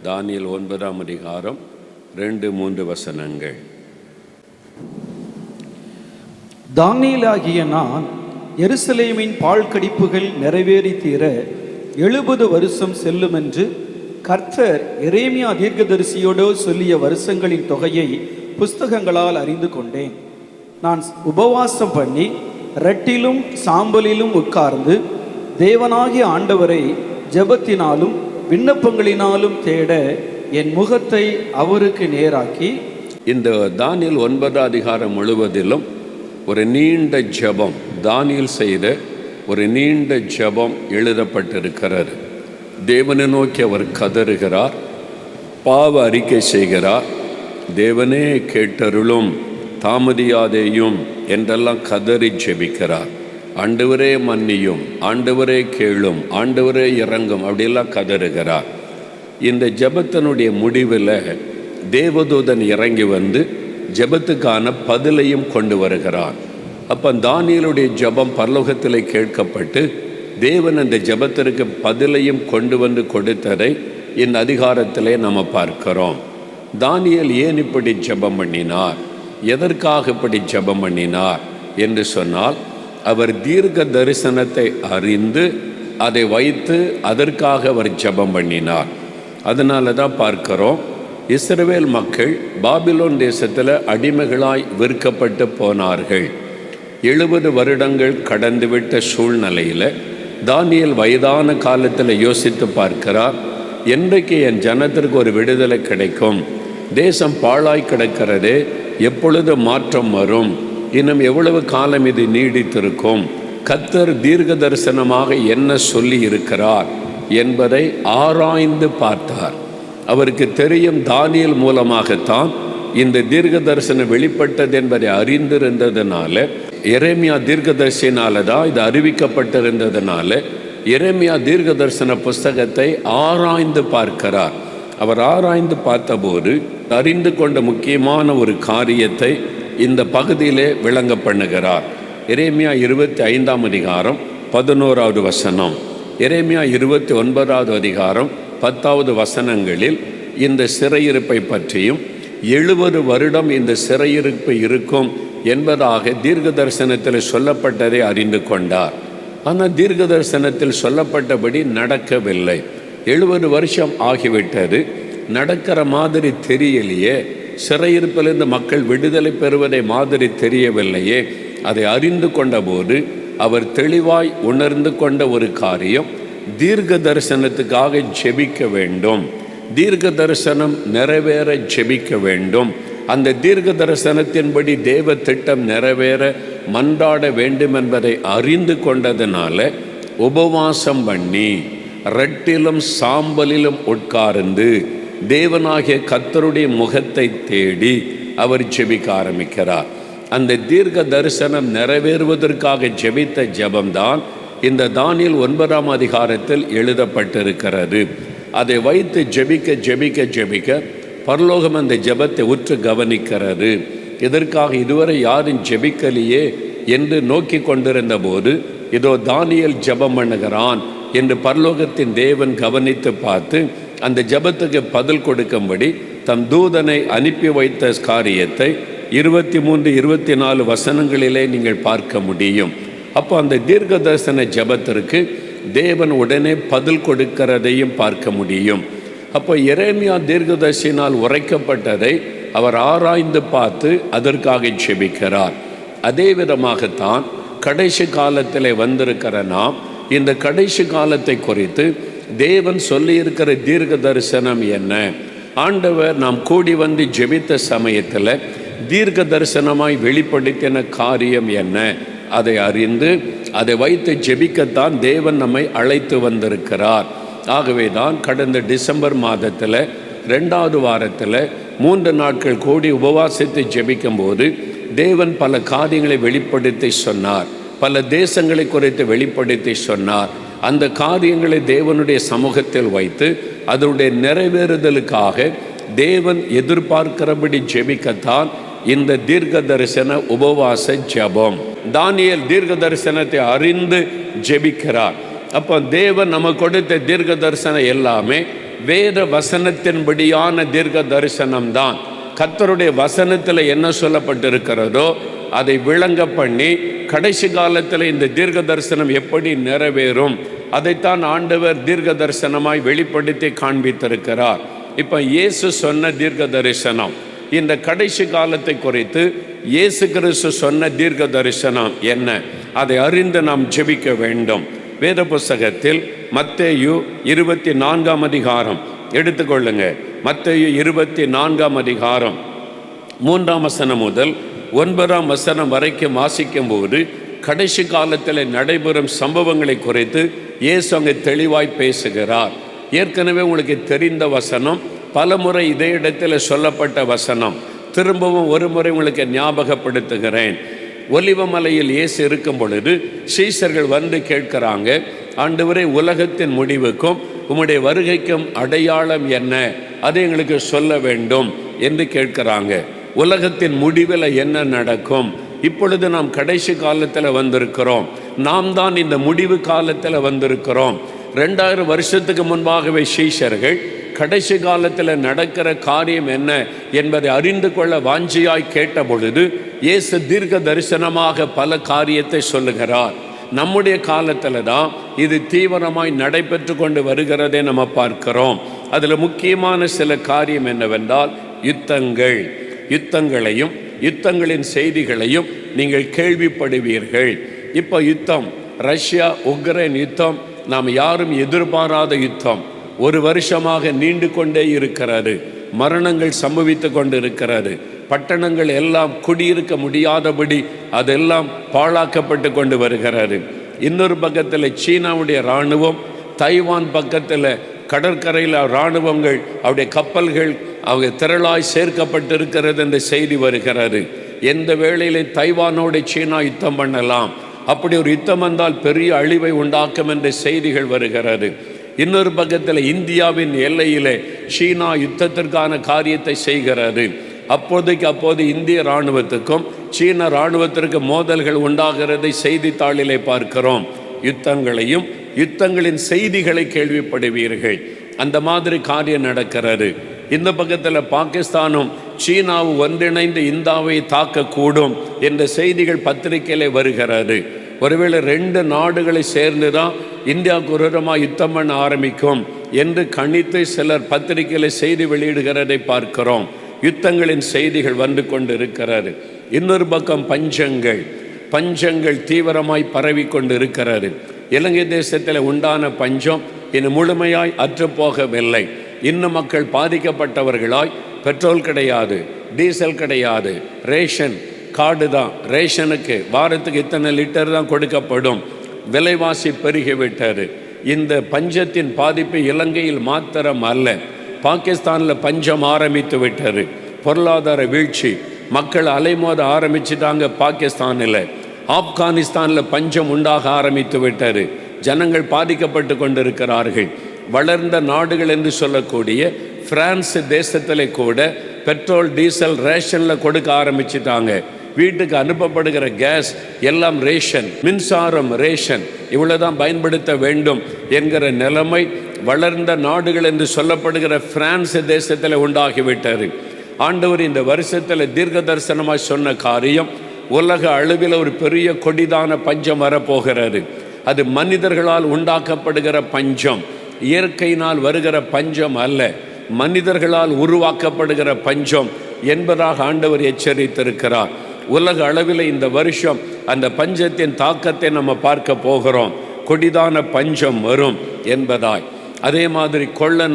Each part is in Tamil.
தானியேல் 9ஆம் அதிகாரம் 2-3 வசனங்கள். தானியேலாகிய நான் எருசலேமின் பாழ் கடிப்புகள் நிறைவேறி தீர 70 வருஷம் செல்லும் என்று கர்த்தர் எரேமியா தீர்க்கதரிசியோடு சொல்லிய வருஷங்களின் தொகையை புஸ்தகங்களால் அறிந்து கொண்டேன். நான் உபவாசம் பண்ணி இரட்டிலும் சாம்பலிலும் உட்கார்ந்து தேவனாகிய ஆண்டவரை ஜெபத்தினாலும் விண்ணப்பங்களினாலும் தேட என் முகத்தை அவருக்கு நேராக்கி. இந்த தானியேல் 9ஆம் அதிகாரம் முழுவதிலும் ஒரு நீண்ட ஜெபம், தானியேல் செய்த ஒரு நீண்ட ஜெபம் எழுதப்பட்டிருக்கிறது. தேவனை நோக்கி அவர் கதறுகிறார், பாவ அறிக்கை செய்கிறார். தேவனே கேட்டருளும், தாமதியாதேயும் என்றெல்லாம் கதறி ஜெபிக்கிறார். ஆண்டவரே மன்னியும், ஆண்டவரே கேளும், ஆண்டவரே இறங்கும் அப்படியெல்லாம் கதறுகிறார். இந்த ஜெபத்தினுடைய முடிவில் தேவதூதன் இறங்கி வந்து ஜெபத்துக்கான பதிலையும் கொண்டு வருகிறார். அப்போ தானியேலுடைய ஜெபம் பரலோகத்தில் கேட்கப்பட்டு தேவன் அந்த ஜெபத்திற்கு பதிலையும் கொண்டு வந்து கொடுத்ததை இந்த அதிகாரத்திலே நம்ம பார்க்கிறோம். தானியேல் ஏன் இப்படி ஜெபம் பண்ணினார், எதற்காக இப்படி ஜெபம் பண்ணினார் என்று சொன்னால், அவர் தீர்க்க தரிசனத்தை அறிந்து அதை வைத்து அதற்காக அவர் ஜெபம் பண்ணினார். அதனால தான் பார்க்கிறோம், இஸ்ரவேல் மக்கள் பாபிலோன் தேசத்தில் அடிமைகளாய் விற்கப்பட்டு போனார்கள். 70 வருடங்கள் கடந்துவிட்ட சூழ்நிலையில் தானியேல் வயதான காலத்தில் யோசித்து பார்க்கிறார், என்றைக்கு என் ஜனத்திற்கு ஒரு விடுதலை கிடைக்கும், தேசம் பாழாய் கிடக்கிறதே, எப்பொழுது மாற்றம் வரும், இன்னும் எவ்வளவு காலம் இது நீடித்திருக்கும், கர்த்தர் தீர்க்க தரிசனமாக என்ன சொல்லி இருக்கிறார் என்பதை ஆராய்ந்து பார்த்தார். அவருக்கு தெரியும், தானியேல் மூலமாகத்தான் இந்த தீர்க்க தரிசனம் வெளிப்பட்டது என்பதை அறிந்திருந்ததுனால, எரேமியா தீர்க்கதரிசினால தான் இது அறிவிக்கப்பட்டிருந்ததுனால எரேமியா தீர்க்க தரிசன புஸ்தகத்தை ஆராய்ந்து பார்க்கிறார். அவர் ஆராய்ந்து பார்த்தபோது அறிந்து கொண்ட முக்கியமான ஒரு காரியத்தை இந்த பகுதியிலே விளங்க பண்ணுகிறார். எரேமியா 25ஆம் அதிகாரம் 11வது வசனம், எரேமியா 29வது அதிகாரம் 10வது வசனங்களில் இந்த சிறையிருப்பை பற்றியும் 70 வருடம் இந்த சிறையிருப்பு இருக்கும் என்பதாக தீர்க்க தரிசனத்தில் சொல்லப்பட்டதை அறிந்து கொண்டார். ஆனால் தீர்க்க தரிசனத்தில் சொல்லப்பட்டபடி நடக்கவில்லை. 70 வருஷம் ஆகிவிட்டது, நடக்கிற மாதிரி தெரியலையே, சிறையிருப்பிலிருந்து மக்கள் விடுதலை பெறுவதை மாதிரி தெரியவில்லையே. அதை அறிந்து கொண்ட போது அவர் தெளிவாய் உணர்ந்து கொண்ட ஒரு காரியம், தீர்க்க தரிசனத்துக்காக ஜெபிக்க வேண்டும், தீர்க்க தரிசனம் நிறைவேற ஜெபிக்க வேண்டும், அந்த தீர்க்க தரிசனத்தின்படி தேவ திட்டம் நிறைவேற மன்றாட வேண்டும் என்பதை அறிந்து கொண்டதுனால உபவாசம் பண்ணி இரட்டிலும் சாம்பலிலும் உட்கார்ந்து தேவனாகிய கர்த்தருடைய முகத்தை தேடி அவர் ஜெபிக்க ஆரம்பிக்கிறார். அந்த தீர்க்க தரிசனம் நிறைவேறுவதற்காக ஜெபித்த ஜெபம்தான் இந்த தானியேல் 9ஆம் அதிகாரத்தில் எழுதப்பட்டிருக்கிறது. அதை வைத்து ஜெபிக்க ஜெபிக்க ஜெபிக்க பரலோகம் அந்த ஜெபத்தை உற்று கவனிக்கிறது. இதற்காக இதுவரை யாரும் ஜெபிக்கலையே என்று நோக்கி கொண்டிருந்த போது, இதோ தானியேல் ஜெபம் பண்ணுகிறான் என்று பரலோகத்தின் தேவன் கவனித்து பார்த்து அந்த ஜெபத்துக்கு பதில் கொடுக்கும்படி தம் தூதனை அனுப்பி வைத்த காரியத்தை 23-24 வசனங்களிலே நீங்கள் பார்க்க முடியும். அப்போ அந்த தீர்க்க தரிசன ஜெபத்திற்கு தேவன் உடனே பதில் கொடுக்கிறதையும் பார்க்க முடியும். அப்போ எரேமியா தீர்க்கதரிசியினால் உரைக்கப்பட்டதை அவர் ஆராய்ந்து பார்த்து அதற்காக ஜெபிக்கிறார். அதே விதமாகத்தான் கடைசி காலத்தில் வந்திருக்கிற நாம் இந்த கடைசி காலத்தை குறித்து தேவன் சொல்லியிருக்கிற தீர்க்க தரிசனம் என்ன, ஆண்டவர் நாம் கூடி வந்து ஜெபித்த சமயத்தில் தீர்க்க தரிசனமாய் வெளிப்படுத்தின காரியம் என்ன, அதை அறிந்து அதை வைத்து ஜெபிக்கத்தான் தேவன் நம்மை அழைத்து வந்திருக்கிறார். ஆகவே தான் கடந்த டிசம்பர் மாதத்தில் 2வது வாரத்தில் 3 நாட்கள் கூடி உபவாசித்து ஜெபிக்கும் போது தேவன் பல காரியங்களை வெளிப்படுத்தி சொன்னார், பல தேசங்களை குறித்து வெளிப்படுத்தி சொன்னார். அந்த காரியங்களை தேவனுடைய சமூகத்தில் வைத்து அதனுடைய நிறைவேறுதலுக்காக தேவன் எதிர்பார்க்கிறபடி ஜெபிக்கத்தான் இந்த தீர்க்க தரிசன உபவாச ஜெபம். தானியேல் தீர்க்க தரிசனத்தை அறிந்து ஜெபிக்கிறார். அப்போ தேவன் நமக்கு கொடுத்த தீர்க்க தரிசனம் எல்லாமே வேத வசனத்தின்படியான தீர்க்க தரிசனம்தான். கர்த்தருடைய வசனத்தில் என்ன சொல்லப்பட்டிருக்கிறதோ அதை விளங்க பண்ணி கடைசி காலத்தில் இந்த தீர்க்க தரிசனம் எப்படி நிறைவேறும் அதைத்தான் ஆண்டவர் தீர்க்க தரிசனமாய் வெளிப்படுத்தி காண்பித்திருக்கிறார். இப்போ இயேசு சொன்ன தீர்க்க தரிசனம், இந்த கடைசி காலத்தை குறித்து இயேசு கிறிஸ்து சொன்ன தீர்க்க தரிசனம் என்ன, அதை அறிந்து நாம் ஜெபிக்க வேண்டும். வேத புஸ்தகத்தில் மத்தேயு 24 அதிகாரம் எடுத்துக்கொள்ளுங்க. மத்தேயு 24 அதிகாரம் 3 வசனம் முதல் 9 வசனம் வரைக்கும் வாசிக்கும் போது கடைசி காலத்தில் நடைபெறும் சம்பவங்களை குறித்து இயேசு அங்கே தெளிவாய் பேசுகிறார். ஏற்கனவே உங்களுக்கு தெரிந்த வசனம், பல முறை இதே இடத்தில் சொல்லப்பட்ட வசனம், திரும்பவும் ஒரு முறை உங்களுக்கு ஞாபகப்படுத்துகிறேன். ஒலிவமலையில் இயேசு இருக்கும் பொழுது சீஷர்கள் வந்து கேட்கிறாங்க, ஆண்டவரே, உலகத்தின் முடிவுக்கும் உம்முடைய வருகைக்கும் அடையாளம் என்ன, அதை எங்களுக்கு சொல்ல வேண்டும் என்று கேட்கிறாங்க. உலகத்தின் முடிவில் என்ன நடக்கும்? இப்பொழுது நாம் கடைசி காலத்தில் வந்திருக்கிறோம். நாம் தான் இந்த முடிவு காலத்தில் வந்திருக்கிறோம். 2000 வருஷத்துக்கு முன்பாகவே சீஷர்கள் கடைசி காலத்தில் நடக்கிற காரியம் என்ன என்பதை அறிந்து கொள்ள வாஞ்சியாய் கேட்ட பொழுது இயேசு தீர்க்க தரிசனமாக பல காரியத்தை சொல்லுகிறார். நம்முடைய காலத்தில் தான் இது தீவிரமாய் நடைபெற்று கொண்டு வருகிறதை நம்ம பார்க்கிறோம். அதில் முக்கியமான சில காரியம் என்னவென்றால் யுத்தங்களையும் யுத்தங்களின் செய்திகளையும் நீங்கள் கேள்விப்படுவீர்கள். இப்போ யுத்தம், ரஷ்யா உக்ரைன் யுத்தம் நாம் யாரும் எதிர்பாராத யுத்தம், 1 வருஷமாக நீண்டு கொண்டே இருக்கிறது. மரணங்கள் சம்பவித்து கொண்டு இருக்கிறது. பட்டணங்கள் எல்லாம் குடியிருக்க முடியாதபடி அதெல்லாம் பாழாக்கப்பட்டு கொண்டு வருகிறது. இன்னொரு பக்கத்தில் சீனாவுடைய இராணுவம், தைவான் பக்கத்தில் கடற்கரையில் இராணுவங்கள், அவருடைய கப்பல்கள் அவங்க திரளாய் சேர்க்கப்பட்டிருக்கிறது என்ற செய்தி வருகிறது. எந்த வேளையிலே தைவானோட சீனா யுத்தம் பண்ணலாம், அப்படி ஒரு யுத்தம் வந்தால் பெரிய அழிவை உண்டாக்கும் என்ற செய்திகள் வருகிறது. இன்னொரு பக்கத்தில் இந்தியாவின் எல்லையிலே சீனா யுத்தத்திற்கான காரியத்தை செய்கிறது. அப்போது இந்திய இராணுவத்துக்கும் சீன இராணுவத்திற்கு மோதல்கள் உண்டாகிறதை செய்தித்தாளிலே பார்க்கிறோம். யுத்தங்களையும் யுத்தங்களின் செய்திகளை கேள்விப்படுவீர்கள். அந்த மாதிரி காரியம் நடக்கிறது. இந்த பக்கத்தில் பாகிஸ்தானும் சீனாவும் ஒன்றிணைந்து இந்தியாவை தாக்கக்கூடும் என்ற செய்திகள் பத்திரிகையிலே வருகிறது. ஒருவேளை 2 நாடுகளை சேர்ந்து தான் இந்தியாவுக்கு விரோதமாக யுத்தம் பண்ண ஆரம்பிக்கும் என்று கணித்து சிலர் பத்திரிகையில் செய்தி வெளியிடுகிறதை பார்க்கிறோம். யுத்தங்களின் செய்திகள் வந்து கொண்டு இருக்கிறது. இன்னொரு பக்கம் பஞ்சங்கள் தீவிரமாய் பரவி கொண்டு இருக்கிறது. இலங்கை தேசத்தில் உண்டான பஞ்சம் இன்னும் முழுமையாய் அற்றுப்போகவில்லை. இன்னும் மக்கள் பாதிக்கப்பட்டவர்களாய், பெட்ரோல் கிடையாது, டீசல் கிடையாது, ரேஷன் கார்டு தான், ரேஷனுக்கு வாரத்துக்கு இத்தனை லிட்டர் தான் கொடுக்கப்படும், விலைவாசி பெருகிவிட்டது. இந்த பஞ்சத்தின் பாதிப்பு இலங்கையில் மாத்திரம் அல்ல, பாகிஸ்தானில் பஞ்சம் ஆரம்பித்து விட்டது. பொருளாதார வீழ்ச்சி, மக்கள் அலைமோத ஆரம்பிச்சிட்டாங்க. பாகிஸ்தானில், ஆப்கானிஸ்தானில் பஞ்சம் உண்டாக ஆரம்பித்து விட்டது. ஜனங்கள் பாதிக்கப்பட்டு கொண்டிருக்கிறார்கள். வளர்ந்த நாடுகள் என்று சொல்லக்கூடிய பிரான்ஸ் தேசத்தில் கூட பெட்ரோல் டீசல் ரேஷனில் கொடுக்க ஆரம்பிச்சிட்டாங்க. வீட்டுக்கு அனுப்பப்படுகிற கேஸ் எல்லாம் ரேஷன், மின்சாரம் ரேஷன், இவ்வளோதான் பயன்படுத்த வேண்டும் என்கிற நிலைமை வளர்ந்த நாடுகள் என்று சொல்லப்படுகிற பிரான்ஸ் தேசத்தில் உண்டாகிவிட்டது. ஆண்டவர் இந்த வருஷத்தில் தீர்க்க தரிசனமாக சொன்ன காரியம், உலக அளவில் ஒரு பெரிய கொடிதான பஞ்சம் வரப்போகிறது. அது மனிதர்களால் உண்டாக்கப்படுகிற பஞ்சம், இயற்கையினால் வருகிற பஞ்சம் அல்ல, மனிதர்களால் உருவாக்கப்படுகிற பஞ்சம் என்பதாக ஆண்டவர் எச்சரித்திருக்கிறார். உலக அளவில் இந்த வருஷம் அந்த பஞ்சத்தின் தாக்கத்தை நம்ம பார்க்க போகிறோம். கொடிதான பஞ்சம் வரும் என்பதாய். அதே மாதிரி கொள்ள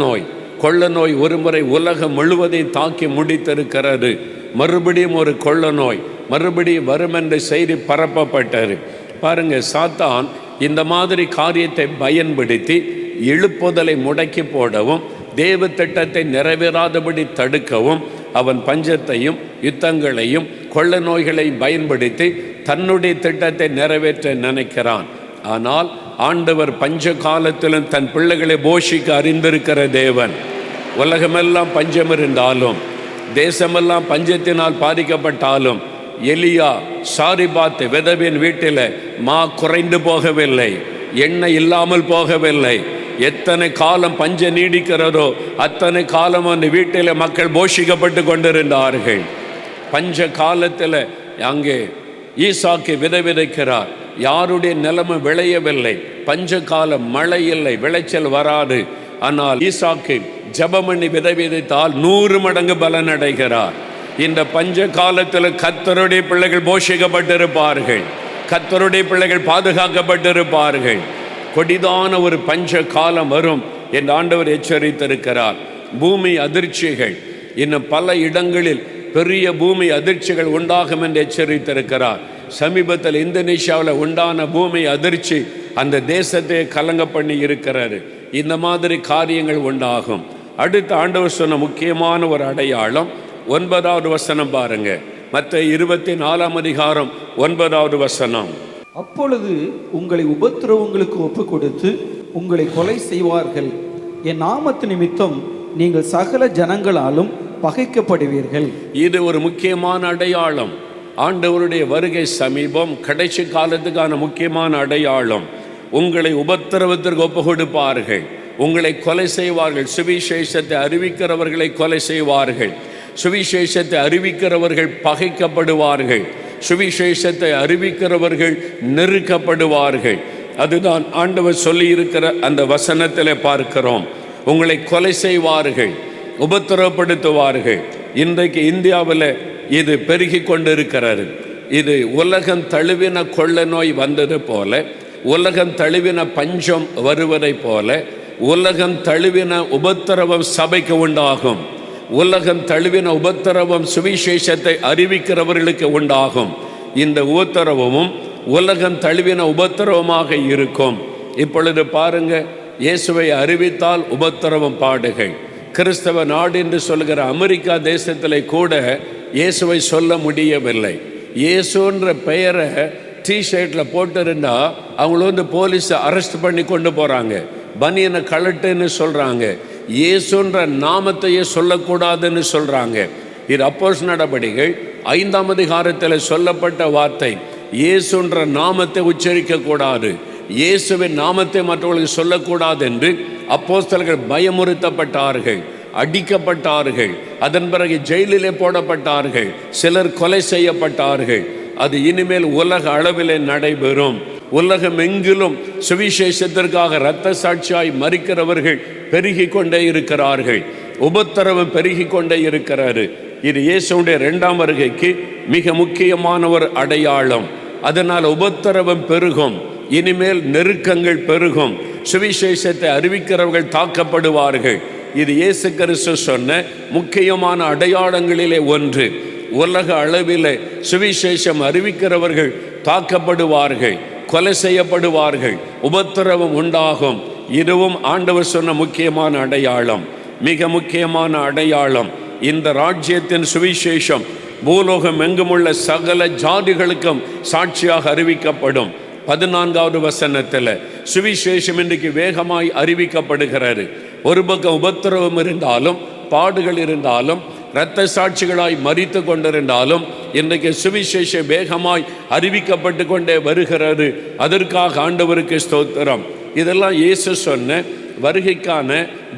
நோய் ஒரு முறை உலகம் முழுவதையும் தாக்கி முடித்திருக்கிறது. மறுபடியும் ஒரு கொள்ள நோய் மறுபடியும் வரும் என்ற செய்தி பரப்பப்பட்டது. பாருங்க, சாத்தான் இந்த மாதிரி காரியத்தை பயன்படுத்தி எழுப்புதலை முடக்கி போடவும், தேவ திட்டத்தை நிறைவேறாதபடி தடுக்கவும் அவன் பஞ்சத்தையும் யுத்தங்களையும் கொள்ள நோய்களையும் பயன்படுத்தி தன்னுடைய திட்டத்தை நிறைவேற்ற நினைக்கிறான். ஆனால் ஆண்டவர் பஞ்ச காலத்திலும் தன் பிள்ளைகளை போஷிக்க அறிந்திருக்கிற தேவன். உலகமெல்லாம் பஞ்சம் இருந்தாலும், தேசமெல்லாம் பஞ்சத்தினால் பாதிக்கப்பட்டாலும், எலியா சாரிபாத் விதவின் வீட்டில் மா குறைந்து போகவில்லை, எண்ணெய் இல்லாமல் போகவில்லை. எத்தனை காலம் பஞ்சம் நீடிக்கிறதோ அத்தனை காலம் அந்த வீட்டில் மக்கள் போஷிக்கப்பட்டு கொண்டிருந்தார்கள். பஞ்ச காலத்தில் அங்கே ஈசாக்கு விதைக்கிறார். யாருடைய நிலைமை விளையவில்லை. பஞ்ச காலம், மழை இல்லை, விளைச்சல் வராது. ஆனால் ஈசாக்கு ஜெபமணி விதைத்தால் 100 மடங்கு பலன் அடைகிறார். இந்த பஞ்ச காலத்தில் கர்த்தருடைய பிள்ளைகள் போஷிக்கப்பட்டிருப்பார்கள். கர்த்தருடைய பிள்ளைகள் பாதுகாக்கப்பட்டிருப்பார்கள். கொடிதான ஒரு பஞ்ச காலம் வரும் என்று ஆண்டவர் எச்சரித்திருக்கிறார். பூமி அதிர்ச்சிகள், இன்னும் பல இடங்களில் பெரிய பூமி அதிர்ச்சிகள் உண்டாகும் என்று எச்சரித்திருக்கிறார். சமீபத்தில் இந்தோனேஷியாவில் உண்டான பூமி அதிர்ச்சி அந்த தேசத்தை கலங்க பண்ணி இருக்கிறாரு. இந்த மாதிரி காரியங்கள் உண்டாகும். அடுத்த ஆண்டவர் சொன்ன முக்கியமான ஒரு அடையாளம் 9வது வசனம் பாருங்க. மத்தேயு 24ஆம் அதிகாரம் 9வது வசனம். அப்பொழுது உங்களை உபத்திரவங்களுக்கு ஒப்பு கொடுத்து உங்களை கொலை செய்வார்கள். என் நாமத்து நிமித்தம் நீங்கள் சகல ஜனங்களாலும் பகைக்கப்படுவீர்கள். இது ஒரு முக்கியமான அடையாளம். ஆண்டவருடைய வருகை சமீபம், கடைசி காலத்துக்கான முக்கியமான அடையாளம். உங்களை உபத்திரவத்திற்கு ஒப்பு கொடுப்பார்கள், உங்களை கொலை செய்வார்கள். சுவிசேஷத்தை அறிவிக்கிறவர்களை கொலை செய்வார்கள். சுவிசேஷத்தை அறிவிக்கிறவர்கள் பகைக்கப்படுவார்கள். சுவிசேஷத்தை அறிவிக்கிறவர்கள் நெருக்கப்படுவார்கள். அதுதான் ஆண்டவர் சொல்லி இருக்கிற அந்த வசனத்தில் பார்க்கிறோம். உங்களை கொலை செய்வார்கள், உபத்திரவப்படுத்துவார்கள். இன்றைக்கு இந்தியாவில் இது பெருகி கொண்டிருக்கிறது. இது உலகம் தழுவின கொள்ள நோய் வந்தது போல, உலகம் தழுவின பஞ்சம் வருவதை போல, உலகம் தழுவின உபத்திரவம் சபைக்கு உண்டாகும். உலகம் தழுவின உபத்திரவம் சுவிசேஷத்தை அறிவிக்கிறவர்களுக்கு உண்டாகும். இந்த உபத்திரவமும் உலகம் தழுவின உபத்திரவமாக இருக்கும். இப்பொழுது பாருங்க, இயேசுவை அறிவித்தால் உபத்திரவம் பாடுகள். கிறிஸ்தவ நாடு என்று சொல்கிற அமெரிக்கா தேசத்தில் கூட இயேசுவை சொல்ல முடியவில்லை. இயேசுன்ற பெயரை டிஷர்ட்டில் போட்டிருந்தா அவங்கள போலீஸ் அரெஸ்ட் பண்ணி கொண்டு போகிறாங்க. பனியனை கலட்டுன்னு சொல்கிறாங்க. இயேசுன்ற நாமத்தையே சொல்லக்கூடாதுன்னு சொல்கிறாங்க. இது அப்போஸ்தலர் நடபடிகள் 5ஆம் அதிகாரத்தில் சொல்லப்பட்ட வார்த்தை. இயேசுன்ற நாமத்தை உச்சரிக்கக்கூடாது, இயேசுவின் நாமத்தை மற்றவர்களுக்கு சொல்லக்கூடாது என்று அப்போஸ்தலர்கள் பயமுறுத்தப்பட்டார்கள், அடிக்கப்பட்டார்கள். அதன் பிறகு ஜெயிலிலே போடப்பட்டார்கள், சிலர் கொலை செய்யப்பட்டார்கள். அது இனிமேல் உலக அளவிலே நடைபெறும். உலகம் எங்கிலும் சுவிசேஷத்திற்காக இரத்த சாட்சியாய் மரிக்கிறவர்கள் பெருகி கொண்டே இருக்கிறார்கள். உபத்திரவம் பெருகி கொண்டே இருக்கிறாரு. இது இயேசுடைய 2ஆம் வருகைக்கு மிக முக்கியமான ஒரு அடையாளம். அதனால் உபத்திரவம் பெருகும், இனிமேல் நெருக்கங்கள் பெருகும், சுவிசேஷத்தை அறிவிக்கிறவர்கள் தாக்கப்படுவார்கள். இது இயேசு கிறிஸ்து சொன்ன முக்கியமான அடையாளங்களிலே ஒன்று. உலக அளவில் சுவிசேஷம் அறிவிக்கிறவர்கள் தாக்கப்படுவார்கள், கொலை செய்யப்படுவார்கள், உபத்திரவம் உண்டாகும். இதுவும் ஆண்டவர் சொன்ன முக்கியமான அடையாளம், மிக முக்கியமான அடையாளம். இந்த ராஜ்யத்தின் சுவிசேஷம் பூலோகம் எங்குமுள்ள சகல ஜாதிகளுக்கும் சாட்சியாக அறிவிக்கப்படும். 14வது வசனத்தில் சுவிசேஷம் இன்றைக்கு வேகமாய் அறிவிக்கப்படுகிறது. ஒரு பக்கம் உபத்திரவம் இருந்தாலும், பாடுகள் இருந்தாலும், இரத்த சாட்சிகளாய் மரித்து கொண்டிருந்தாலும் இன்றைக்கு சுவிசேஷம் வேகமாய் அறிவிக்கப்பட்டு கொண்டே வருகிறது. அதற்காக ஆண்டவருக்கு ஸ்தோத்திரம். இதெல்லாம் இயேசு சொன்ன வருகைக்கான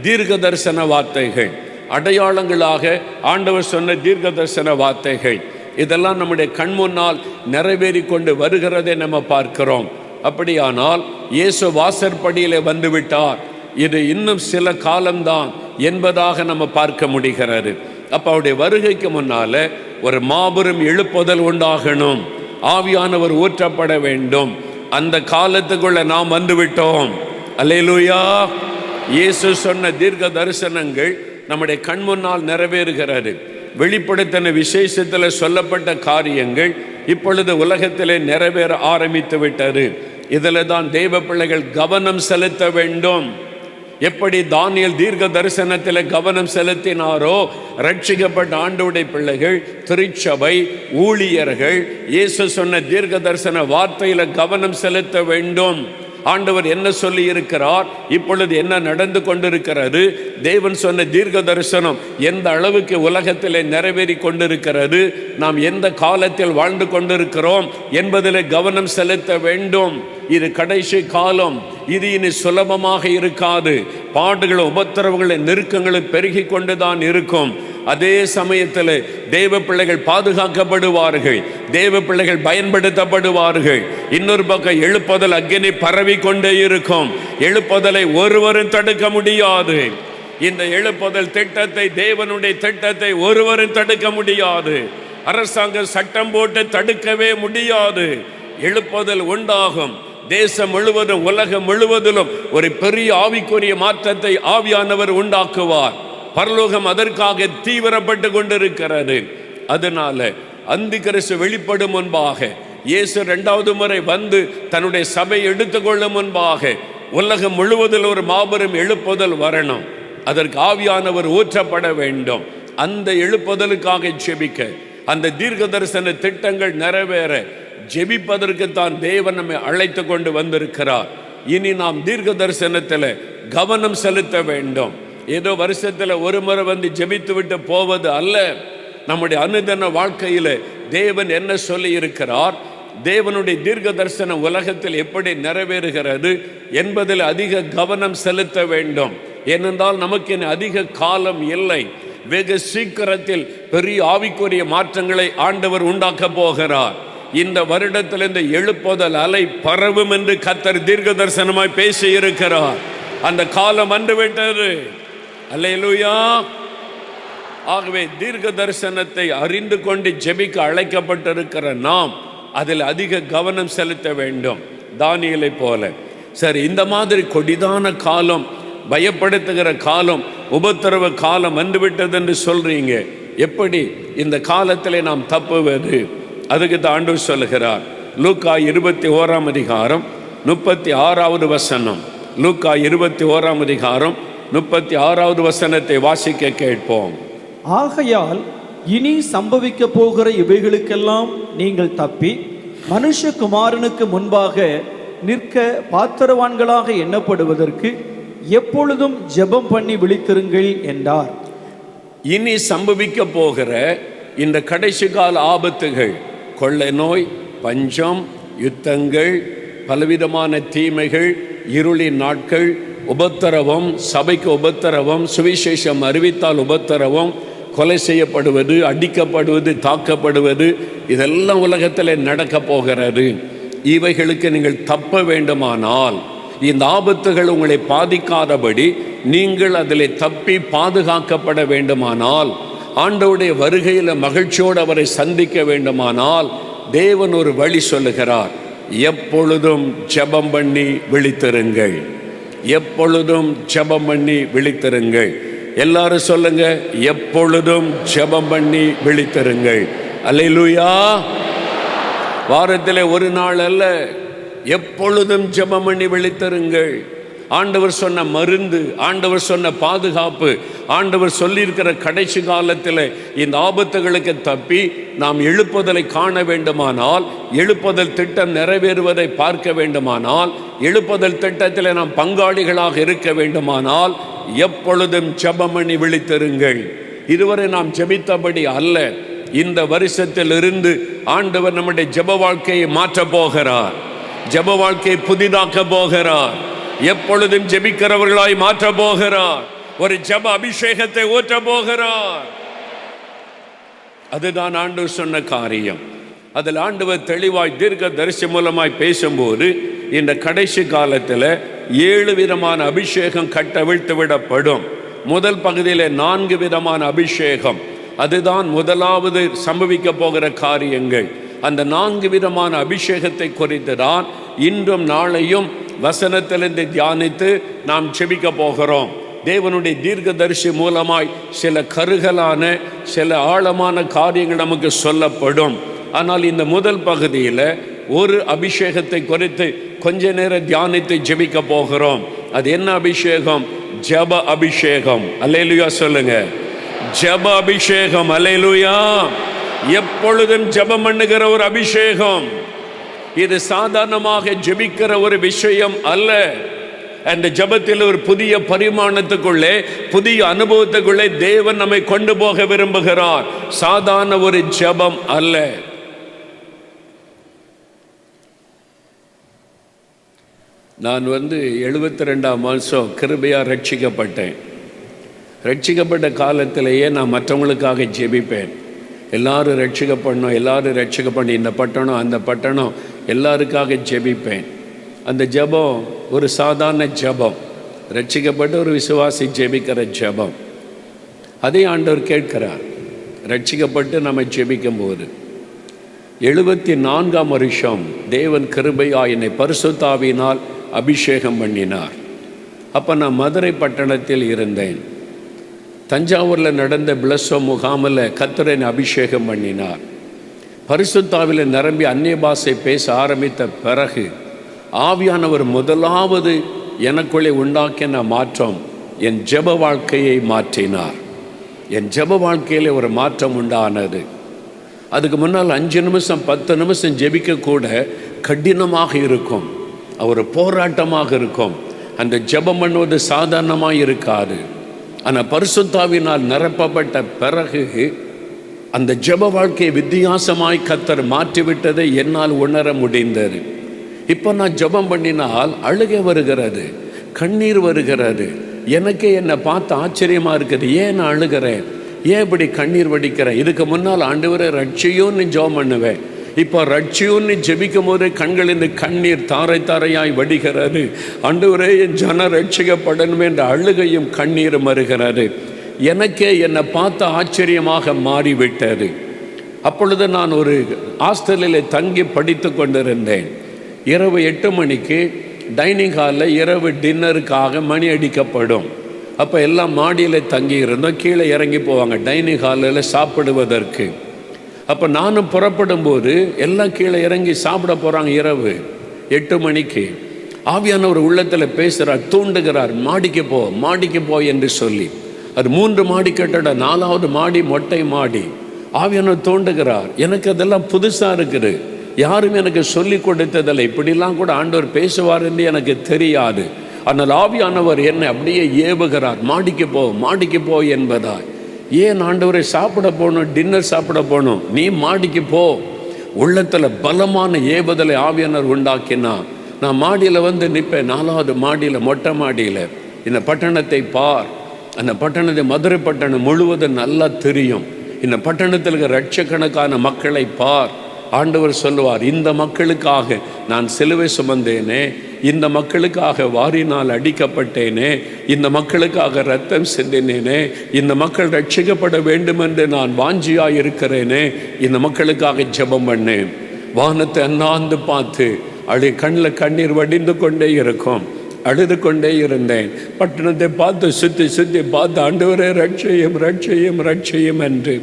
தீர்க்க தரிசன வார்த்தைகள், அடையாளங்களாக ஆண்டவர் சொன்ன தீர்க்க தரிசன வார்த்தைகள். இதெல்லாம் நம்முடைய கண் முன்னால் நிறைவேறி கொண்டு வருகிறதை நம்ம பார்க்கிறோம். அப்படியானால் இயேசு வாசற்படியிலே வந்துவிட்டார், இது இன்னும் சில காலம்தான் என்பதாக நம்ம பார்க்க முடிகிறது. அப்போ அவருடைய வருகைக்கு முன்னால ஒரு மாபெரும் எழுப்புதல் உண்டாகணும், ஆவியானவர் ஊற்றப்பட வேண்டும். அந்த காலத்துக்குள்ள நாம் வந்துவிட்டோம். அல்லேலூயா. இயேசு சொன்ன தீர்க்க தரிசனங்கள் நம்முடைய கண் முன்னால் நிறைவேறுகிறது. வெளிப்படுத்தின விசேஷத்தில் சொல்லப்பட்ட காரியங்கள் இப்பொழுது உலகத்திலே நிறைவேற ஆரம்பித்து விட்டது. இதில் தான் தெய்வ பிள்ளைகள் கவனம் செலுத்த வேண்டும். எப்படி தானியேல் தீர்க்க தரிசனத்தில் கவனம் செலுத்தினாரோ, ரட்சிக்கப்பட்ட ஆண்டவருடைய பிள்ளைகள், திருச்சபை ஊழியர்கள் இயேசு சொன்ன தீர்க்க தரிசன வார்த்தையில் கவனம் செலுத்த வேண்டும். ஆண்டவர் என்ன சொல்லி இருக்கிறார், இப்பொழுது என்ன நடந்து கொண்டிருக்கிறது, தேவன் சொன்ன தீர்க்க தரிசனம் எந்த அளவுக்கு உலகத்திலே நிறைவேறி கொண்டிருக்கிறது, நாம் எந்த காலத்தில் வாழ்ந்து கொண்டிருக்கிறோம் என்பதில் கவனம் செலுத்த வேண்டும். இது கடைசி காலம், இது இனி சுலபமாக இருக்காது. பாடுகளும் உபத்திரவங்களும் நெருக்கங்களும் பெருகி கொண்டுதான் இருக்கும். அதே சமயத்தில் தேவ பிள்ளைகள் பாதுகாக்கப்படுவார்கள், தேவ பிள்ளைகள் பயன்படுத்தப்படுவார்கள். இன்னொரு பக்கம் எழுப்புதல் அக்கினி பரவி கொண்டே இருக்கும். எழுப்புதலை ஒருவரும் தடுக்க முடியாது. இந்த எழுப்புதல் திட்டத்தை, தேவனுடைய திட்டத்தை ஒருவரும் தடுக்க முடியாது. அரசாங்கம் சட்டம் போட்டு தடுக்கவே முடியாது. எழுப்புதல் உண்டாகும். தேசம் முழுவதும், உலகம் முழுவதிலும் ஒரு பெரிய ஆவிக்குரிய மாற்றத்தை ஆவியானவர் உண்டாக்குவார். பரலோகம் அதற்காக தீவிரப்பட்டு கொண்டிருக்கிறது. அதனால அந்தி கிறிஸ்து வெளிப்படும் முன்பாக, இயேசு 2வது முறை வந்து தன்னுடைய சபை எடுத்துக்கொள்ளும் முன்பாக உலகம் முழுவதில் ஒரு மாபெரும் எழுப்புதல் வரணும். அதற்கு ஆவியானவர் ஊற்றப்பட வேண்டும். அந்த எழுப்புதலுக்காக ஜெபிக்க, அந்த தீர்க்க தரிசன திட்டங்கள் நிறைவேற ஜெபிப்பதற்கு தான் தேவன் நம்மை அழைத்து கொண்டு வந்திருக்கிறார். இனி நாம் தீர்க்க தரிசனத்தில் கவனம் செலுத்த வேண்டும். ஏதோ வருஷத்தில் ஒரு முறை வந்து ஜெபித்து விட்டு போவது அல்ல. நம்முடைய அனுதின வாழ்க்கையில் தேவன் என்ன சொல்லி இருக்கிறார், தேவனுடைய தீர்க்க தரிசனம் உலகத்தில் எப்படி நிறைவேறுகிறது என்பதில் அதிக கவனம் செலுத்த வேண்டும். ஏனென்றால் நமக்கு அதிக காலம் இல்லை. வெகு சீக்கிரத்தில் பெரிய ஆவிக்குரிய மாற்றங்களை ஆண்டவர் உண்டாக்க போகிறார். இந்த வருடத்தில் இந்த எழுப்புதல் அலை பரவும் என்று கர்த்தர் தீர்க்க தரிசனமாய் பேசி இருக்கிறார். அந்த காலம் வந்துவிட்டது. அல்லேலூயா. ஆகவே தீர்க்க தரிசனத்தை அறிந்து கொண்டு ஜெபிக்க அழைக்கப்பட்டிருக்கிற நாம் அதில் அதிக கவனம் செலுத்த வேண்டும். தானியேலை போல. சரி, இந்த மாதிரி கொடிதான காலம், பயப்படுத்துகிற காலம், உபத்திரவ காலம் வந்துவிட்டது என்று சொல்றீங்க. எப்படி இந்த காலத்தில் நாம் தப்புவது? அதுக்கு தான் ஆண்டவர் சொல்லுகிறார். லூக்கா 21ஆம் அதிகாரம் 36வது வசனம். லூக்கா 21ஆம் அதிகாரம் 36வது வசனத்தை வாசிக்க கேட்போம். ஆகையால் இனி சம்பவிக்க போகிற இவைகளுக்கெல்லாம் நீங்கள் தப்பி மனுஷகுமாரனுக்கு முன்பாக நிற்க பாத்திரவான்களாக எண்ணப்படுவதற்கு எப்பொழுதும் ஜெபம் பண்ணி விழித்திருங்கள் என்றார். இனி சம்பவிக்க போகிற இந்த கடைசி கால ஆபத்துகள், கொள்ளை நோய், பஞ்சம், யுத்தங்கள், பலவிதமான தீமைகள், இருளின் நாட்கள், உபத்திரவம், சபைக்கு உபத்திரவம், சுவிசேஷம் அறிவித்தால் உபத்திரவம், கொலை செய்யப்படுவது, அடிக்கப்படுவது, தாக்கப்படுவது, இதெல்லாம் உலகத்தில் நடக்க போகிறது. இவைகளுக்கு நீங்கள் தப்ப வேண்டுமானால், இந்த ஆபத்துகள் உங்களை பாதிக்காதபடி நீங்கள் அதில் தப்பி பாதுகாக்கப்பட வேண்டுமானால், ஆண்டவருடைய வருகையில் மகிழ்ச்சியோடு அவரை சந்திக்க வேண்டுமானால், தேவன் ஒரு வழி சொல்லுகிறார். எப்பொழுதும் ஜெபம் பண்ணி விழித்திருங்கள். எப்பொழுதும் ஜெபம் பண்ணி விழித்திருங்கள். எல்லாரும் சொல்லுங்க, எப்பொழுதும் ஜெபம் பண்ணி விழித்திருங்கள். அல்லேலூயா. வாரத்தில் ஒரு நாள் அல்ல, எப்பொழுதும் ஜெபம் பண்ணி விழித்திருங்கள். ஆண்டவர் சொன்ன மருந்து, ஆண்டவர் சொன்ன பாதுகாப்பு, ஆண்டவர் சொல்லியிருக்கிற கடைசி காலத்தில் இந்த ஆபத்துகளுக்கு தப்பி நாம் எழுப்புதலை காண வேண்டுமானால், எழுப்புதல் திட்டம் நிறைவேறுவதை பார்க்க வேண்டுமானால், எழுப்புதல் திட்டத்தில் நாம் பங்காளிகளாக இருக்க வேண்டுமானால், எப்பொழுதும் ஜெபம் பண்ணி விழித்திருங்கள். இதுவரை நாம் ஜெபித்தபடி அல்ல, இந்த வருஷத்திலிருந்து ஆண்டவர் நம்முடைய ஜெப வாழ்க்கையை மாற்றப் போகிறார். ஜெப வாழ்க்கையை புதிதாக்க போகிறார். எப்பொழுதும் ஜெபிக்கிறவர்களாய் மாற்ற போகிறார். ஒரு ஜெப அபிஷேகத்தை ஊற்ற போகிறார். அதுதான் ஆண்டவர் சொன்ன காரியம். அதில் ஆண்டவர் தெளிவாய் தீர்க்க தரிசி மூலமாய் பேசும்போது, இந்த கடைசி காலத்தில் 7 விதமான அபிஷேகம் கட்டவிழ்த்து விடப்படும். முதல் பகுதியில் 4 விதமான அபிஷேகம். அதுதான் முதலாவது சம்பவிக்க போகிற காரியங்கள். அந்த 4 விதமான அபிஷேகத்தை குறித்து தான் இன்றும் நாளையும் வசனத்திலிருந்து தியானித்து நாம் செபிக்க போகிறோம். தேவனுடைய தீர்க்கதரிசி மூலமாய் சில கருகலான, சில ஆழமான காரியங்கள் நமக்கு சொல்லப்படும். ஆனால் இந்த முதல் பகுதியில் ஒரு அபிஷேகத்தை குறித்து கொஞ்ச நேரம் தியானித்து ஜெபிக்க போகிறோம். அது என்ன அபிஷேகம்? ஜெப அபிஷேகம். அல்லேலூயா சொல்லுங்க. ஜெப அபிஷேகம். அல்லேலூயா. எப்பொழுதும் ஜெபம் பண்ணுகிற ஒரு அபிஷேகம். இது சாதாரணமாக ஜெபிக்கிற ஒரு விஷயம் அல்ல. அந்த ஜெபத்தில் ஒரு புதிய பரிமாணத்துக்குள்ளே, புதிய அனுபவத்துக்குள்ளே தேவன் நம்மை கொண்டு போக விரும்புகிறார். சாதாரண ஒரு ஜெபம் அல்ல. நான் 72ஆம் வருஷம் கிருபையாக ரட்சிக்கப்பட்டேன். ரட்சிக்கப்பட்ட காலத்திலேயே நான் மற்றவங்களுக்காக ஜெபிப்பேன். எல்லாரும் ரட்சிக்கப்படணும், எல்லாரும் ரட்சிக்கப்படணும், இந்த பட்டணம் அந்த பட்டணம், எல்லாருக்காக ஜெபிப்பேன். அந்த ஜெபம் ஒரு சாதாரண ஜெபம், ரட்சிக்கப்பட்ட ஒரு விசுவாசி ஜெபிக்கிற ஜெபம். அதே ஆண்டவர் கேட்கிறார். ரட்சிக்கப்பட்டு நம்ம ஜெபிக்கும் போது 74ஆம் வருஷம் தேவன் கிருபையாய் என்னை பரிசுத்த ஆவியினால் அபிஷேகம் பண்ணினார். அப்போ நான் மதுரை பட்டணத்தில் இருந்தேன். தஞ்சாவூரில் நடந்த பிளஸ்ஸோ முகாமில் கர்த்தர் என்னை அபிஷேகம் பண்ணினார். பரிசுத்த ஆவியில் நிரம்பி அந்நிய பாஷை பேச ஆரம்பித்த பிறகு ஆவியானவர் முதலாவது எனக்குள்ளே உண்டாக்கின மாற்றம் என் ஜெப வாழ்க்கையை மாற்றினார். என் ஜெப வாழ்க்கையில் ஒரு மாற்றம் உண்டானது. அதுக்கு முன்னால் 5 நிமிஷம் 10 நிமிஷம் ஜெபிக்க கூட கடினமாக இருக்கும், ஒரு போராட்டமாக இருக்கும். அந்த ஜெபம் பண்ணுவது சாதாரணமாக இருக்காது. ஆனால் பரிசுத்த ஆவியினால் நிரப்பப்பட்ட பிறகு அந்த ஜெப வாழ்க்கையை வித்தியாசமாய் கர்த்தர் மாற்றிவிட்டதை என்னால் உணர முடிந்தது. இப்போ நான் ஜெபம் பண்ணினால் அழுகை வருகிறது, கண்ணீர் வருகிறது. எனக்கே என்னை பார்த்து ஆச்சரியமாக இருக்குது. ஏன் நான் அழுகிறேன், ஏன் இப்படி கண்ணீர் வடிக்கிறேன்? இதுக்கு முன்னால் ஆண்டவரே ரட்சியோன்னு ஜெபம் பண்ணுவேன். இப்போ ரட்சியோன்னு ஜெபிக்கும் போது கண்களில் கண்ணீர் தாரை தாரையாய் வடிகிறது. ஆண்டவரே என் ஜன ரட்சிக்கப்படணும் என்ற அழுகையும் கண்ணீரும் வருகிறது. எனக்கே என்னை பார்த்து ஆச்சரியமாக மாறிவிட்டது. அப்பொழுது நான் ஒரு ஹாஸ்டலில் தங்கி படித்து கொண்டிருந்தேன். இரவு 8 மணிக்கு டைனிங் ஹாலில் இரவு டின்னருக்காக மணி அடிக்கப்படும். அப்போ எல்லாம் மாடியில் தங்கி இருந்தோம். கீழே இறங்கி போவாங்க டைனிங் ஹாலில் சாப்பிடுவதற்கு. அப்போ நானும் புறப்படும் போது எல்லாம் கீழே இறங்கி சாப்பிட போகிறாங்க. இரவு 8 மணிக்கு ஆவியானவர் உள்ளத்தில் பேசுகிறார், தூண்டுகிறார், மாடிக்கு போ மாடிக்கு போ என்று சொல்லி. அது 3 மாடி கட்டடம், 4வது மாடி மொட்டை மாடி. ஆவியானவர் தூண்டுகிறார். எனக்கு அதெல்லாம் புதுசாக இருக்குது, யாரும் எனக்கு சொல்லி கொடுத்ததில்லை. இப்படிலாம் கூட ஆண்டவர் பேசுவார் என்று எனக்கு தெரியாது. ஆனால் ஆவியானவர் என்னை அப்படியே ஏவுகிறார், மாடிக்கு போ மாடிக்கு போ என்பதாய். ஏன் ஆண்டவரை சாப்பிட போகணும், டின்னர் சாப்பிட போகணும், நீ மாடிக்கு போ. உள்ளத்தில் பலமான ஏவுதலை ஆவியானவர் உண்டாக்கினா நான் மாடியில் நிற்பேன். 4வது மாடியில் மொட்டை மாடியில் இந்த பட்டணத்தை பார். அந்த பட்டணத்தை மதுரை பட்டணம் முழுவதும் நல்லா தெரியும். இந்த பட்டணத்தில் இருக்கிற லட்சக்கணக்கான மக்களை பார். ஆண்டவர் சொல்லுவார், இந்த மக்களுக்காக நான் சிலுவை சுமந்தேனே, இந்த மக்களுக்காக வாரினால் அடிக்கப்பட்டேனே, இந்த மக்களுக்காக இரத்தம் சிந்தினேனே, இந்த மக்கள் ரட்சிக்கப்பட வேண்டும் என்று நான் வாஞ்சியாக இருக்கிறேனே, இந்த மக்களுக்காக ஜெபம் பண்ணேன். வானத்தை அண்ணாந்து பார்த்து கண்ணில் கண்ணீர் வடிந்து கொண்டே இருக்கும். அழுது கொண்டே இருந்தேன். பட்டணத்தை பார்த்து சுற்றி சுற்றி பார்த்து ஆண்டவரே ரட்சியும் ரட்சியும் ரட்சியும் என்று.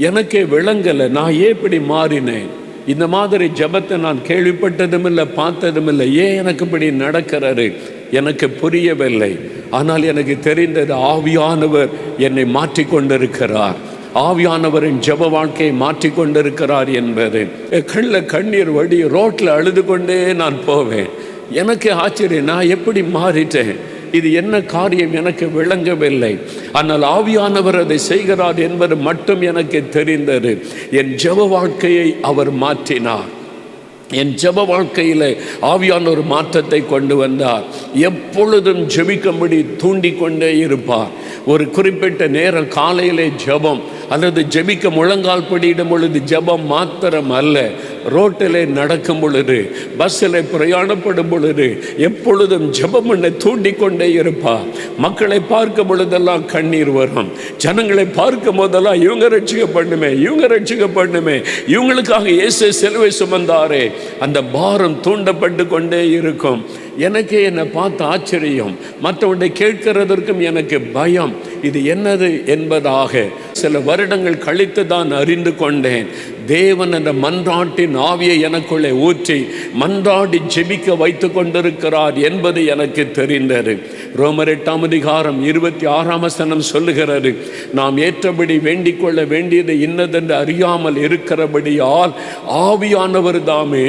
எனக்கே விளங்கலை நான் ஏன் இப்படி மாறினேன். இந்த மாதிரி ஜெபத்தை நான் கேள்விப்பட்டதும் இல்லை, பார்த்ததும் இல்லை. ஏன் எனக்கு இப்படி நடக்கிறது எனக்கு புரியவில்லை. ஆனால் எனக்கு தெரிந்தது ஆவியானவர் என்னை மாற்றி கொண்டிருக்கிறார். ஆவியானவரின் ஜெப வாழ்க்கையை மாற்றி கொண்டிருக்கிறார் என்பது. கண்ணில் கண்ணீர் வடி ரோட்டில் அழுது கொண்டே நான் போவேன். எனக்கு ஆச்சரியம், நான் எப்படி மாறிட்டேன், இது என்ன காரியம் எனக்கு விளங்கவில்லை. ஆனால் ஆவியானவர் அதை செய்கிறார் என்பது மட்டும் எனக்கு தெரிந்தது. என் ஜெப வாழ்க்கையை அவர் மாற்றினார். என் ஜெப வாழ்க்கையில் ஆவியான ஒரு மாற்றத்தை கொண்டு வந்தார். எப்பொழுதும் ஜெபிக்கும்படி தூண்டிக்கொண்டே இருப்பார். ஒரு குறிப்பிட்ட நேரம் காலையிலே ஜெபம் அல்லது ஜெபிக்க முழங்கால் படியிடும் பொழுது ஜெபம் மாத்திரம் அல்ல, ரோட்டிலே நடக்கும் பொழுது, பஸ்ஸில் பிரயாணப்படும் பொழுது எப்பொழுதும் ஜெபம் பண்ண தூண்டிக்கொண்டே இருப்பார். மக்களை பார்க்கும் பொழுதெல்லாம் கண்ணீர் வரும். ஜனங்களை பார்க்கும் போதெல்லாம் இவங்க ரட்சிக்கப்படணுமே, இவங்க ரட்சிக்கப்படணுமே, இவங்களுக்காக இயேசு சிலுவை சுமந்தாரே, அந்த பாரம் தூண்டப்பட்டு கொண்டே இருக்கும். எனக்கே என்னை பார்த்து ஆச்சரியம், மற்றவனை கேட்கிறதற்கும் எனக்கு பயம். இது என்னது என்பதாக சில வருடங்கள் கழித்து தான் அறிந்து கொண்டேன். தேவன் என்ற மன்றாட்டின் ஆவியை எனக்குள்ளே ஊற்றி மன்றாடி ஜெபிக்க வைத்து கொண்டிருக்கிறார் என்பது எனக்கு தெரிந்தது. ரோமர் 8:26 சொல்லுகிறது, நாம் ஏற்றபடி வேண்டிக் கொள்ள வேண்டியது இன்னதென்று அறியாமல் இருக்கிறபடியால் ஆவியானவர் தாமே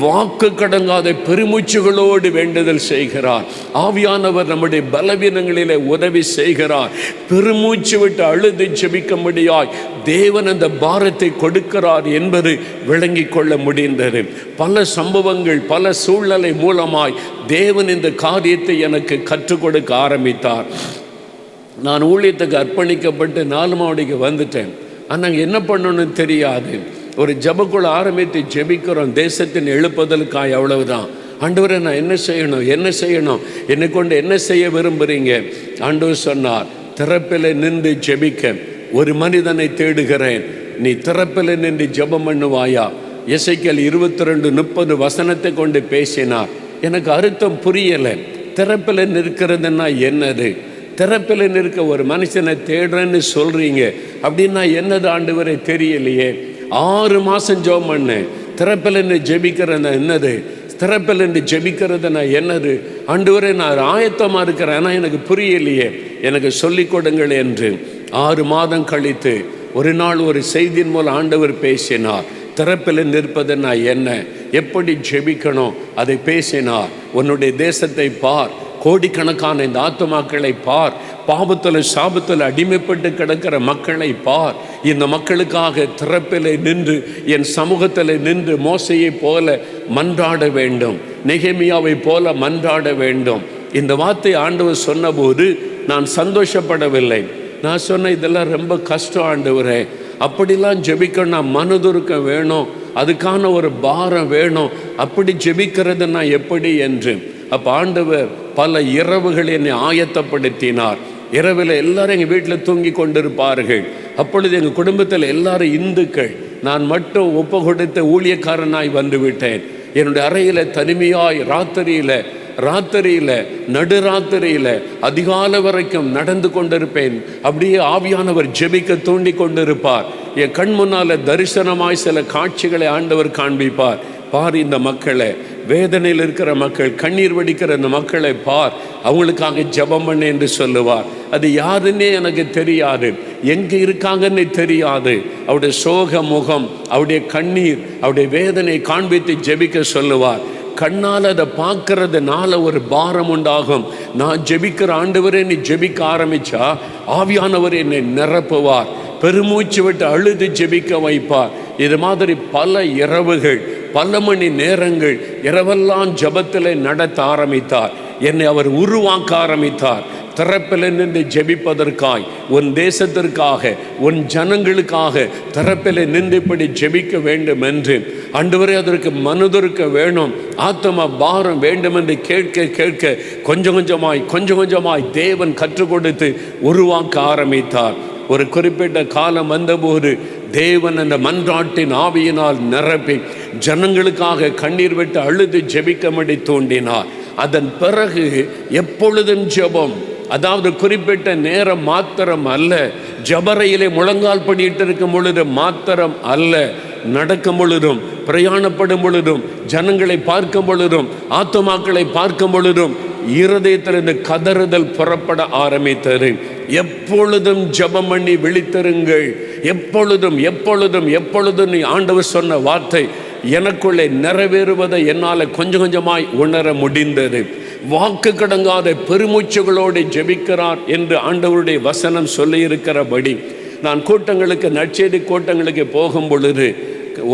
வாக்கு கடங்காத பெருமூச்சுகளோடு வேண்டுதல் செய்கிறார். ஆவியானவர் நம்முடைய பலவீனங்களிலே உதவி செய்கிறார். பெருமூச்சு விட்டு அழுது ஜெபிக்கும்படியாய் தேவன் அந்த பாரத்தை கொடுக்கிறார் என்பது விளங்கிக் கொள்ள முடிந்தது. பல சம்பவங்கள், பல சூழ்நிலை மூலமாய் தேவன் இந்த காரியத்தை எனக்கு கற்றுக் கொடுக்க ஆரம்பித்தார். நான் ஊழியத்துக்கு அர்ப்பணிக்கப்பட்டு 4 மாவடிக்கு வந்துட்டேன். ஆனால் என்ன பண்ணணும்னு தெரியாது. ஒரு ஜெபக்குழு ஆரம்பித்து ஜெபிக்கிறோம் தேசத்தின் எழுப்புதலுக்காய், அவ்வளவுதான். ஆண்டவரே, நான் என்ன செய்யணும், என்னை கொண்டு என்ன செய்ய விரும்புகிறீங்க? ஆண்டவர் சொன்னார், திறப்பில் நின்று ஜெபிக்க ஒரு மனிதனை தேடுகிறேன், நீ திறப்பில் நின்று ஜெபம் பண்ணுவாயா? எசேக்கியேல் 22:30 கொண்டு பேசினார். எனக்கு அர்த்தம் புரியலை. திறப்பில் நிற்கிறதுன்னா என்னது? திறப்பில் நிற்க ஒரு மனுஷனை தேடுறேன்னு சொல்கிறீங்க அப்படின்னா என்னது ஆண்டவரே தெரியலையே. 6 மாதம் ஜெபம் பண்ணேன். திறப்பில் நின்று ஜெபிக்கிறேன்னா என்னது? திறப்பில் நின்று ஜெபிக்கிறதுனா என்னது? ஆண்டவரே, நான் ஆயத்தமாக இருக்கிறேன், ஆனால் எனக்கு புரியலையே, எனக்கு சொல்லிக் கொடுங்கள் என்று 6 மாதம் கழித்து ஒரு நாள் ஒரு செய்தியின் மூலம் ஆண்டவர் பேசினார். திறப்பில் நிற்பதுன்னா என்ன, எப்படி ஜெபிக்கணும் அதை பேசினார். உன்னுடைய தேசத்தை பார், கோடிக்கணக்கான இந்த ஆத்துமாக்களை பார், பாவத்தில் சாபத்தில் அடிமைப்பட்டு கிடக்கிற மக்களை பார். இந்த மக்களுக்காக திறப்பில் நின்று என் சமூகத்தில் நின்று மோசையை போல மன்றாட வேண்டும், நெகேமியாவை போல மன்றாட வேண்டும். இந்த வார்த்தை ஆண்டவர் சொன்னபோது நான் சந்தோஷப்படவில்லை. நான் சொன்னேன், இதெல்லாம் ரொம்ப கஷ்டம் ஆண்டவரே, அப்படிலாம் ஜெபிக்கணும்னா மனதுருக்கம் வேணும், அதுக்கான ஒரு பாரம் வேணும், அப்படி ஜெபிக்கிறதுனா எப்படி என்று. அப்போ ஆண்டவர் பல இரவுகள் என்னை ஆயத்தப்படுத்தினார். இரவில் எல்லாரும் எங்கள் வீட்டில் தூங்கி கொண்டிருப்பார்கள். அப்பொழுது எங்கள் குடும்பத்தில் எல்லாரும் இந்துக்கள், நான் மட்டும் ஒப்பு கொடுத்த ஊழியக்காரனாய் வந்து விட்டேன். என்னுடைய அறையில் தனிமையாய் ராத்திரியில் நடுராத்திரியில் அதிகாலை வரைக்கும் நடந்து கொண்டிருப்பேன். அப்படியே ஆவியானவர் ஜெபிக்க தூண்டி கொண்டிருப்பார். என் கண் முன்னால் தரிசனமாய் சில காட்சிகளை ஆண்டவர் காண்பிப்பார். பார், இந்த மக்களை, வேதனையில் இருக்கிற மக்கள், கண்ணீர் வடிக்கிற இந்த மக்களை பார், அவங்களுக்காக ஜெபம் பண்ணு என்று சொல்லுவார். அது யாருன்னே எனக்கு தெரியாது, எங்கே இருக்காங்கன்னு தெரியாது. அவருடைய சோக முகம், அவருடைய கண்ணீர், அவருடைய வேதனை காண்பித்து ஜெபிக்க சொல்லுவார். கண்ணால் அதை பார்க்கறதுனால ஒரு பாரம் உண்டாகும். நான் ஜெபிக்கிற ஆண்டவரே, நீ ஜெபிக்க ஆரம்பிச்சா ஆவியானவர் என்னை நிரப்புவார், பெருமூச்சு விட்டு அழுது ஜெபிக்க வைப்பார். இது மாதிரி பல இரவுகள், பல மணி நேரங்கள் இரவெல்லாம் ஜெபத்தில் நடத்த ஆரம்பித்தார். என்னை அவர் உருவாக்க ஆரம்பித்தார். திறப்பில் நின்று ஜெபிப்பதற்காய், உன் தேசத்திற்காக, உன் ஜனங்களுக்காக திறப்பில் நின்று இப்படி ஜெபிக்க வேண்டும் என்று ஆண்டவரே, அதற்கு மனதிருக்க வேணும், ஆத்ம பாரம் வேண்டும் என்று கேட்க கொஞ்சம் கொஞ்சமாய் தேவன் கற்றுக் கொடுத்து உருவாக்க ஆரம்பித்தார். ஒரு குறிப்பிட்ட காலம் வந்தபோது தேவன் அந்த மன்றாட்டின் ஆவியினால் நிரப்பி ஜனங்களுக்காக கண்ணீர் விட்டு அழுது ஜெபிக்கும்படி தூண்டினார். அதன் பிறகு எப்பொழுதும் ஜெபம், அதாவது குறிப்பிட்ட நேரம் மாத்திரம் அல்ல, ஜபரையிலே முழங்கால் படியிட்டு இருக்கும் பொழுது மாத்திரம் அல்ல, நடக்கும் பொழுதும், பிரயாணப்படும் பொழுதும், ஜனங்களை பார்க்கும் பொழுதும், ஆத்துமாக்களை பார்க்கும் பொழுதும் இருதயத்திலிருந்து கதறுதல் புறப்பட ஆரம்பித்தது. எப்பொழுதும் ஜெபம் பண்ணி விழித்திருங்கள். எப்பொழுதும் நீ ஆண்டவர் சொன்ன வார்த்தை எனக்குள்ளே நிறைவேறுவதை என்னால் கொஞ்சமாய் உணர முடிந்தது. வாக்கு கடங்காத பெருமூச்சுகளோடு ஜெபிக்கிறார் என்று ஆண்டவருடைய வசனம் சொல்லியிருக்கிறபடி நான் கூட்டங்களுக்கு, நற்செய்தி கூட்டங்களுக்கு போகும் பொழுது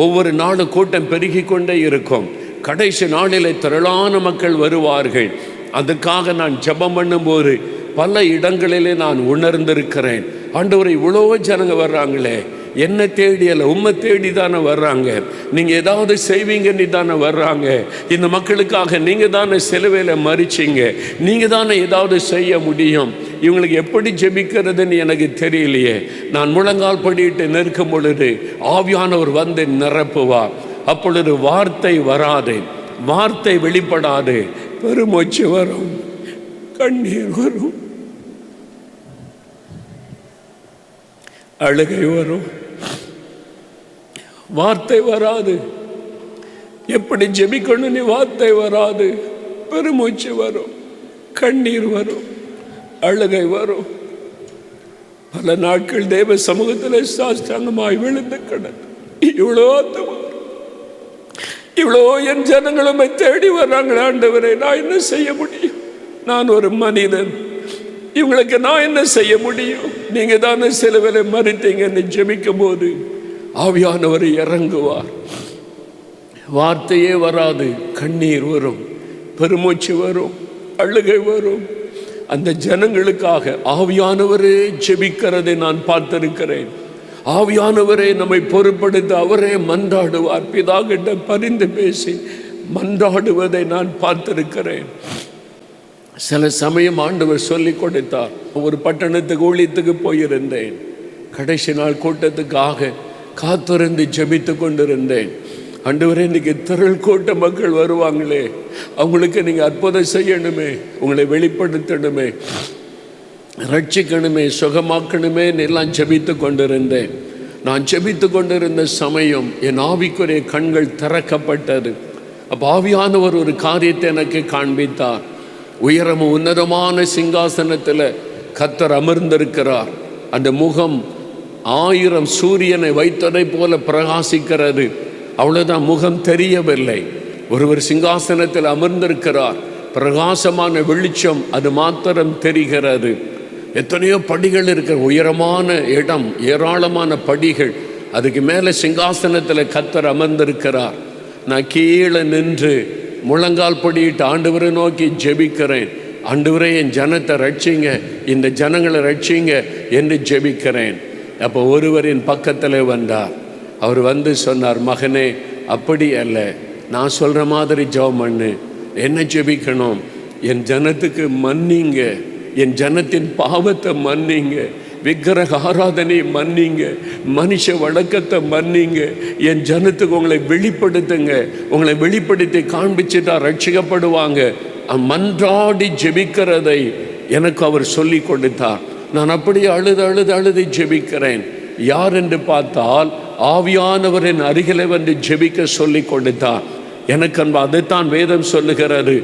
ஒவ்வொரு நாளும் கூட்டம் பெருகி கொண்டே இருக்கும். கடைசி நாளில் திரளான மக்கள் வருவார்கள். அதுக்காக நான் ஜெபம் பண்ணும்போது பல இடங்களிலே நான் உணர்ந்திருக்கிறேன், ஆண்டவரை இவ்வளோ ஜனங்க வர்றாங்களே, என்ன தேடி அல்ல, உம்மை தேடி தானே வர்றாங்க, நீங்கள் ஏதாவது செய்வீங்கன்னு தானே வர்றாங்க, இந்த மக்களுக்காக நீங்கள் தானே சிலுவையில் மரிச்சிங்க, நீங்கள் தானே ஏதாவது செய்ய முடியும், இவங்களுக்கு எப்படி ஜெபிக்கிறதுன்னு எனக்கு தெரியலையே. நான் முழங்கால் படியிட்டு நிற்கும் பொழுது ஆவியானவர் வந்து நிரப்புவார். அப்பொழுது வார்த்தை வராது, வார்த்தை வெளிப்படாது, பெருமூச்சு வரும், கண்ணீர் வரும், அழுகை வரும், வார்த்தை வராது. எப்படி ஜெபிக்கணும் வார்த்தை வராது. பெருமூச்சு வரும், கண்ணீர் வரும், அழுகை வரும். பல நாட்கள் தேவ சமூகத்தில் சாஷ்டாங்கமாய் விழுந்து கிடந்து இவ்வளோ இவ்வளோ என் ஜனங்களும் தேடி வர்றாங்களே ஆண்டவரே, நான் என்ன செய்ய முடியும்? நான் ஒரு மனிதன், இவங்களுக்கு நான் என்ன செய்ய முடியும்? நீங்க தானே சிலுவையிலே மறித்தீங்கன்னு ஜெபிக்கும் போது ஆவியானவர் இறங்குவார். வார்த்தையே வராது, கண்ணீர் வரும், பெருமூச்சு வரும், அழுகை வரும். அந்த ஜனங்களுக்காக ஆவியானவரே ஜெபிக்கிறதை நான் பார்த்திருக்கிறேன். ஆவியானவரே நம்மை பொறுப்படுத்த அவரே மன்றாடுவார். பிதா கிட்ட பரிந்து பேசி மன்றாடுவதை நான் பார்த்திருக்கிறேன். சில சமயம் ஆண்டவர் சொல்லி கொடுத்தார். ஒரு பட்டணத்துக்கு ஊழியத்துக்கு போயிருந்தேன். கடைசி நாள் கூட்டத்துக்காக காத்திருந்து ஜெபித்து கொண்டிருந்தேன். ஆண்டவரே, இன்னைக்கு திரள் கூட்ட மக்கள் வருவாங்களே, அவங்களுக்கு நீங்கள் அற்புதம் செய்யணுமே, உங்களை வெளிப்படுத்தணுமே, ரட்சிக்கணுமே, சுகமாக்கணுமே எல்லாம் ஜெபித்து கொண்டிருந்தேன். நான் ஜெபித்து கொண்டிருந்த சமயம் என் ஆவிக்குரிய கண்கள் திறக்கப்பட்டது. அப்போ ஆவியானவர் ஒரு காரியத்தை எனக்கு காண்பித்தார். உயரமும் உன்னதமான சிங்காசனத்தில் கர்த்தர் அமர்ந்திருக்கிறார். அந்த முகம் 1000 சூரியனை வைத்ததை போல பிரகாசிக்கிறது. அவ்வளோதான், முகம் தெரியவில்லை. ஒருவர் சிங்காசனத்தில் அமர்ந்திருக்கிறார். பிரகாசமான வெளிச்சம் அது மாத்திரம் தெரிகிறது. எத்தனையோ படிகள் இருக்கிற உயரமான இடம், ஏராளமான படிகள். அதுக்கு மேலே சிங்காசனத்தில் கர்த்தர் அமர்ந்திருக்கிறார். நான் கீழே நின்று முழங்கால் படியிட்டு ஆண்டவரை நோக்கி ஜெபிக்கிறேன். ஆண்டவரே, என் ஜனத்தை ரட்சிங்க, இந்த ஜனங்களை ரட்சிங்க என்று ஜெபிக்கிறேன். அப்போ ஒருவரின் பக்கத்தில் வந்தார். அவர் வந்து சொன்னார், மகனே, அப்படி அல்ல, நான் சொல்கிற மாதிரி ஜெபம் பண்ணு. என்ன ஜெபிக்கணும்? என் ஜனத்துக்கு மன்னிங்க, என் ஜனத்தின் பாவத்தை மன்னிங்க, விக்கிரக ஆராதனை மன்னிங்க, மனுஷ வழக்கத்தை மன்னிங்க, என் ஜனத்துக்கு உங்களை வெளிப்படுத்துங்க. உங்களை வெளிப்படுத்தி காண்பிச்சுட்டா ரட்சிக்கப்படுவாங்க. மன்றாடி ஜெபிக்கிறதை எனக்கு அவர் சொல்லி கொடுத்தார். நான் அப்படியே அழுது ஜெபிக்கிறேன். யார் என்று பார்த்தால் ஆவியானவரின் அருகிலே வந்து ஜெபிக்க சொல்லி கொடுத்தார். எனக்கு அன்பு, அதைத்தான் வேதம் சொல்லுகிறது.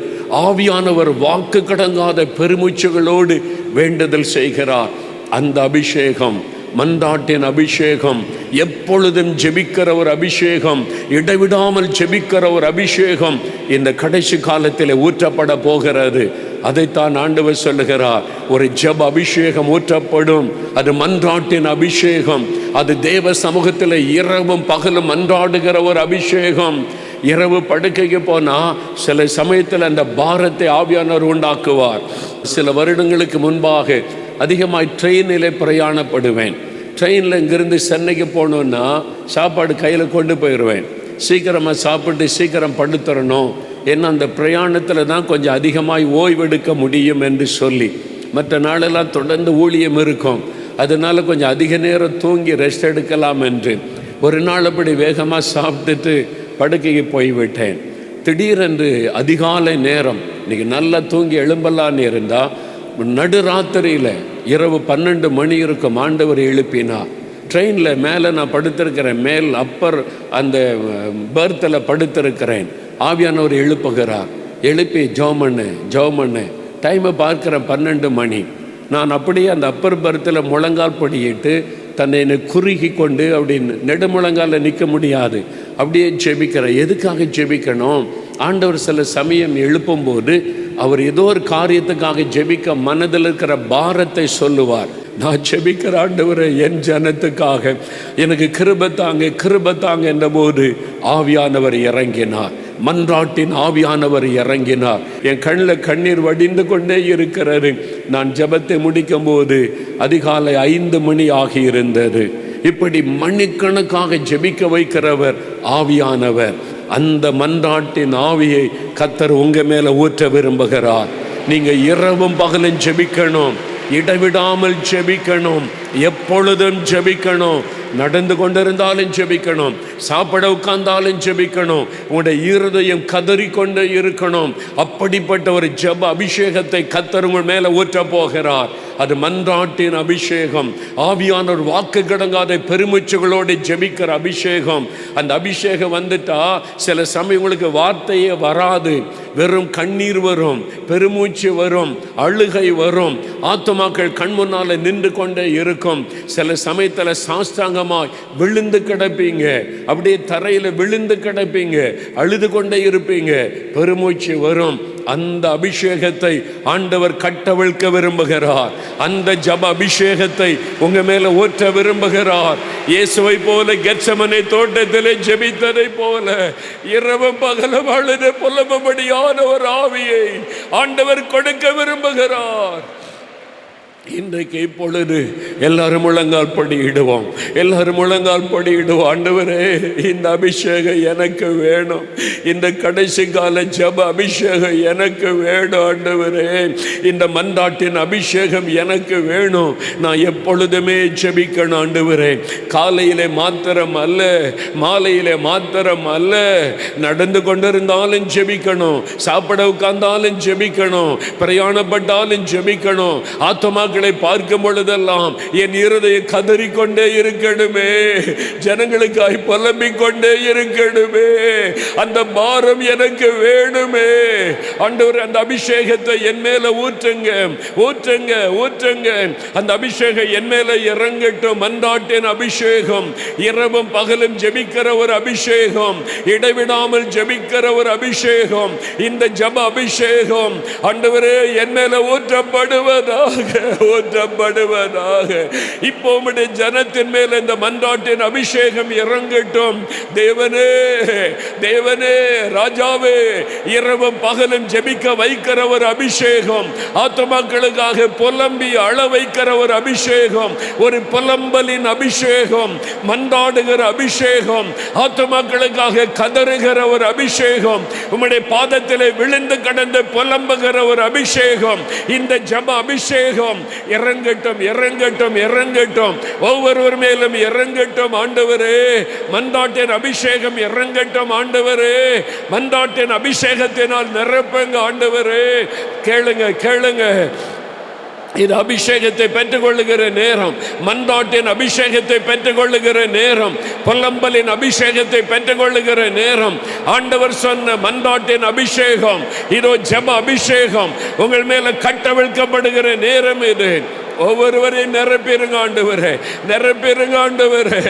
ஆவியானவர் வாக்கு கடங்காத பெருமூச்சுகளோடு வேண்டுதல் செய்கிறார். அந்த அபிஷேகம், மன்றாட்டின் அபிஷேகம், எப்பொழுதும் ஜெபிக்கிற ஒரு அபிஷேகம், இடைவிடாமல் ஜெபிக்கிற ஒரு அபிஷேகம் இந்த கடைசி காலத்தில் ஊற்றப்பட போகிறது. அதைத்தான் ஆண்டவர் சொல்லுகிறார். ஒரு ஜெப அபிஷேகம் ஊற்றப்படும். அது மன்றாட்டின் அபிஷேகம். அது தேவ சமூகத்தில் இரவும் பகலும் மன்றாடுகிற ஒரு அபிஷேகம். இரவு படுக்கைக்கு போனால் சில சமயத்தில் அந்த பாரத்தை ஆவியானவர் உண்டாக்குவார். சில வருடங்களுக்கு முன்பாக அதிகமாக ட்ரெயினில் பிரயாணப்படுவேன். ட்ரெயினில் இங்கிருந்து சென்னைக்கு போகணுன்னா சாப்பாடு கையில் கொண்டு போயிடுவேன். சீக்கிரமாக சாப்பிட்டு சீக்கிரம் படுத்துறணும், ஏன்னா அந்த பிரயாணத்தில் தான் கொஞ்சம் அதிகமாக ஓய்வெடுக்க முடியும் என்று சொல்லி. மற்ற நாளெல்லாம் தொடர்ந்து ஊழியம் இருக்கும், அதனால் கொஞ்சம் அதிக நேரம் தூங்கி ரெஸ்ட் எடுக்கலாம் என்று ஒரு நாள் அப்படி வேகமாக சாப்பிட்டுட்டு படுக்கைக்கு போய்விட்டேன். திடீரென்று அதிகாலை நேரம், இன்றைக்கி நல்லா தூங்கி எழும்பலான்னு இருந்தால் நடுராத்திரியில் இரவு 12 மணி இருக்கும், ஆண்டவர் எழுப்பினார். ட்ரெயினில் மேலே நான் படுத்திருக்கிறேன், மேல் அப்பர் அந்த பர்த்தில் படுத்திருக்கிறேன். ஆவியானவர் எழுப்புகிறார். எழுப்பி ஜெபம் பண்ணு. டைமை பார்க்குறேன் 12 மணி. நான் அப்படியே அந்த அப்பர் பர்த்தில் முழங்கால் படியிட்டு தன்னை குறுகி கொண்டு அப்படி நெடுமுழங்காலில் நிற்க முடியாது, அப்படியே ஜெபிக்கிறேன். எதுக்காக ஜெபிக்கணும்? ஆண்டவர் சில சமயம் எழுப்பும்போது அவர் ஏதோ ஒரு காரியத்துக்காக ஜெபிக்க மனதில் இருக்கிற பாரத்தை சொல்லுவார். நான் ஜெபிக்கிற ஆண்டவரை என் ஜனத்துக்காக எனக்கு கிருபை தாங்க என்ற போது ஆவியானவர் இறங்கினார். மன்றாட்டின் ஆவியானவர் இறங்கினார். என் கண்ணில் கண்ணீர் வடிந்து கொண்டே இருக்கிறது. நான் ஜெபத்தை முடிக்கும் போது அதிகாலை 5 மணி ஆகியிருந்தது. இப்படி மணிக்கணக்காக ஜெபிக்க வைக்கிறவர் ஆவியானவர். அந்த மன்றாட்டின் ஆவியை கர்த்தர் உங்க மேல ஊற்ற விரும்புகிறார். நீங்க இரவும் பகலும் ஜெபிக்கணும், இடைவிடாமல் ஜெபிக்கணும். எப்பொழுதும் ஜெபிக்கணும். நடந்து கொண்டிருந்தாலும் ஜெபிக்கணும், சாப்பிட உட்கார்ந்தாலும் ஜெபிக்கணும், உங்களுடைய இருதயம் கதறிக்கொண்டே இருக்கணும். அப்படிப்பட்ட ஒரு ஜெப அபிஷேகத்தை கர்த்தர் உங்கள் மேல ஊற்ற போகிறார். அது மன்றாட்டின் அபிஷேகம், ஆவியானவர் வாக்கு கடங்காத பெருமூச்சுகளோடு ஜெபிக்கிற அபிஷேகம். அந்த அபிஷேகம் வந்துட்டா சில சமயங்களுக்கு வார்த்தையே வராது, வெறும் கண்ணீர் வரும், பெருமூச்சு வரும், அழுகை வரும், ஆத்துமாக்கள் கண் முன்னால நின்று கொண்டே இருக்கும். சில சமயத்தில் சாஸ்தாங்கமாய் விழுந்து கிடப்பீங்க, அப்படியே தரையில் விழுந்து கிடப்பீங்க, அழுது கொண்டே இருப்பீங்க, பெருமூச்சு வரும். அந்த அபிஷேகத்தை ஆண்டவர் கட்டவிழ்க்க விரும்புகிறார். அந்த ஜப அபிஷேகத்தை உங்க மேல ஊற்ற விரும்புகிறார். இயேசுவை போல கெத்செமனே தோட்டத்திலே ஜெபித்ததை போல இரவும் பகலும் அழுது புலம்படியான ஒரு ஆவியை ஆண்டவர் கொடுக்க விரும்புகிறார். இன்றைக்கு இப்பொழுது எல்லாரும் முழங்கால் படியிடுவோம், எல்லாரும் முழங்கால் படியிடுவோம். ஆண்டவரே, இந்த அபிஷேகம் எனக்கு வேணும், இந்த கடைசி கால ஜப அபிஷேகம் எனக்கு வேணும். ஆண்டவரே, இந்த மன்றாட்டின் அபிஷேகம் எனக்கு வேணும். நான் எப்பொழுதுமே ஜெபிக்கணும். ஆண்டவரே, காலையிலே மாத்திரம் அல்ல, மாலையிலே மாத்திரம் அல்ல, நடந்து கொண்டிருந்தாலும் ஜெபிக்கணும், சாப்பிட உட்கார்ந்தாலும் ஜெபிக்கணும், பிரயாணப்பட்டாலும் ஜெபிக்கணும். ஆத்துமாக்களை பார்க்கும் பொழுதெல்லாம் என் இருதயம் கதறிக்கொண்டே இருக்கணுமே, ஜனங்களுக்காய் புலம்பிக் கொண்டே இருக்கணுமே. அந்த பாரம் எனக்கு வேணுமே. ஆண்டவரே, அந்த அபிஷேகத்தை என் மேல ஊற்றுங்க, ஊற்றுங்க, ஊற்றுங்க. அந்த அபிஷேகம் என் மேல இறங்கட்டும். மன்றாட்டின் அபிஷேகம், இரவும் பகலும் ஜெபிக்கிற ஒரு அபிஷேகம், இடைவிடாமல் ஜெபிக்கிற ஒரு அபிஷேகம், இந்த ஜப அபிஷேகம் ஆண்டவரே என் மேல ஊற்றப்படுவதாக, ஊற்றப்படுவதாக. இப்போ உம்முடைய ஜனத்தின் மேல் இந்த மன்றாட்டின் அபிஷேகம் இறங்கட்டும். தேவனே, தேவனே, ராஜாவே, இரவும் பகலும் ஜெபிக்க வைக்கிற ஒரு அபிஷேகம், ஆத்துமாக்களுக்காக புலம்பி அழ வைக்கிற ஒரு அபிஷேகம், ஒரு புலம்பலின் அபிஷேகம், மன்றாடுகிற அபிஷேகம், ஆத்துமாக்களுக்காக கதறுகிற ஒரு அபிஷேகம், உம்முடைய பாதத்திலே விழுந்து கடந்து புலம்புகிற ஒரு அபிஷேகம், இந்த ஜப அபிஷேகம் இறங்கட்டும், இறங்கட்டும், இறங்கட்டும். ஒவ்வொருவர் மேலும் இறங்கட்டும். ஆண்டவரே, மன்றாட்டின் அபிஷேகம் இறங்கட்டும். ஆண்டவரே, மன்றாட்டின் அபிஷேகத்தினால் நிரப்புங்க. ஆண்டவரே, கேளுங்க, கேளுங்க. இது அபிஷேகத்தை பெற்றுக்கொள்ளுகிற நேரம், மன்றாட்டின் அபிஷேகத்தை பெற்றுக்கொள்ளுகிற நேரம், புலம்பலின் அபிஷேகத்தை பெற்றுக்கொள்ளுகிற நேரம். ஆண்டவர் சொன்ன மன்றாட்டின் அபிஷேகம், இதோ ஜெப அபிஷேகம் உங்கள் மேல கட்டவிழ்க்கப்படுகிற நேரம் இது. ஒவ்வொருவரையும் நிரப்பிருங்க ஆண்டவரே, நிரப்பிருங்க ஆண்டவரே.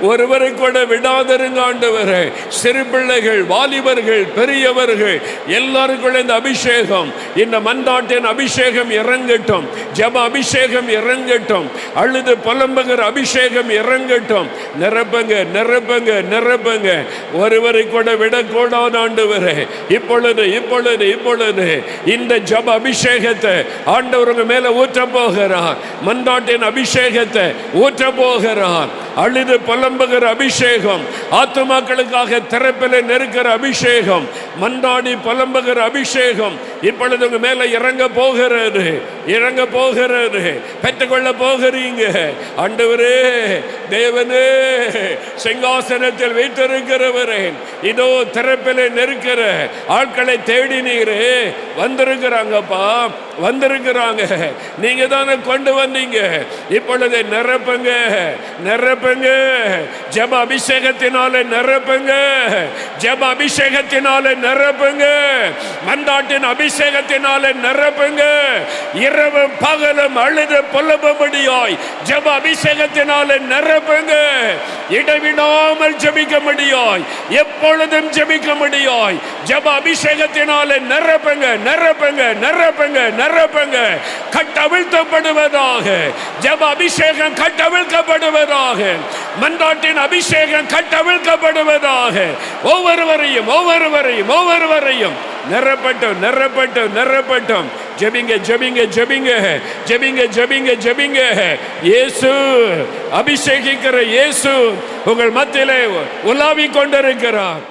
ஒருவரை கூட விடாதிருங்க ஆண்டவரே. சிறு பிள்ளைகள், வாலிபர்கள், பெரியவர்கள் எல்லாருக்குள்ள இந்த அபிஷேகம், இந்த மன்றாட்டின் அபிஷேகம் இறங்கட்டும். ஜப அபிஷேகம் இறங்கட்டும். அழுது புலம்புகிற அபிஷேகம் இறங்கட்டும். நிரப்புங்க, நிரப்புங்க, நிரப்புங்க. ஒருவரை கூட விடக்கூடாது ஆண்டவரே. இப்பொழுது, இப்பொழுது, இப்பொழுது இந்த ஜப அபிஷேகத்தை ஆண்டவர் உங்க மேல ஊற்ற போகிறார். மன்றாட்டின் அபிஷேகத்தை ஊற்ற போகிறார். அழுது புலம்புகிற அபிஷேகம், ஆத்துமாக்களுக்காக திறப்பில் நெருக்கிற அபிஷேகம், மன்றாடி புலம்புகிற அபிஷேகம் இப்பொழுது உங்க மேல இறங்க போகிறது, இறங்க போகிறது. பெற்றுக்கொள்ள போகிறீங்க. ஆண்டவரே, தேவனே, சிங்காசனத்தில் வைத்திருக்கிறவரே, இதோ திறப்பில் நெருக்கிற ஆட்களை தேடினீரே, வந்திருக்கிறாங்கப்பா, வந்திருக்கிறாங்க. நீங்க தானே கொண்டு வந்தீங்க. இப்பொழுது நிரப்புங்க, நிரப்புங்க. ஜெப அபிஷேகத்தினால நிரப்புங்க, ஜெப அபிஷேகத்தினால நிரப்புங்க, மன்றாட்டின் அபிஷேகத்தினால நிரப்புங்க. இரவும் பகலும் அழுது புலம்பும்படியாய் ஜெப அபிஷேகத்தினால நிரப்புங்க. இடைவிடாமல் ஜெபிக்க முடியாய், எப்பொழுதும் ஜெபிக்க முடியாய் ஜெப அபிஷேகத்தினால நிரப்புங்க, நிரப்புங்க, நிரப்புங்க, நிரப்புங்க. கட்டவிழ்க்கப்படுவதாக ஜெப அபிஷேகம், கட்டவிழ்க்கப்படுவதாக மன்றாட்டின் அபிஷேகம், கட்டவிழ்க்கப்படுவதாக. ஒவ்வொருவரையும், ஒவ்வொருவரையும், ஒவ்வொருவரையும் நிரப்பட்டும், நிரப்பட்டும், நிரப்பட்டும். ஜெபிங்க, ஜெபிங்க, ஜெபிங்க, ஜெபிங்க, ஜெபிங்க, ஜெபிங்க. இயேசு, அபிஷேகிக்கிற இயேசு உங்கள் மத்தியிலே உலாவிக் கொண்டிருக்கிறார்.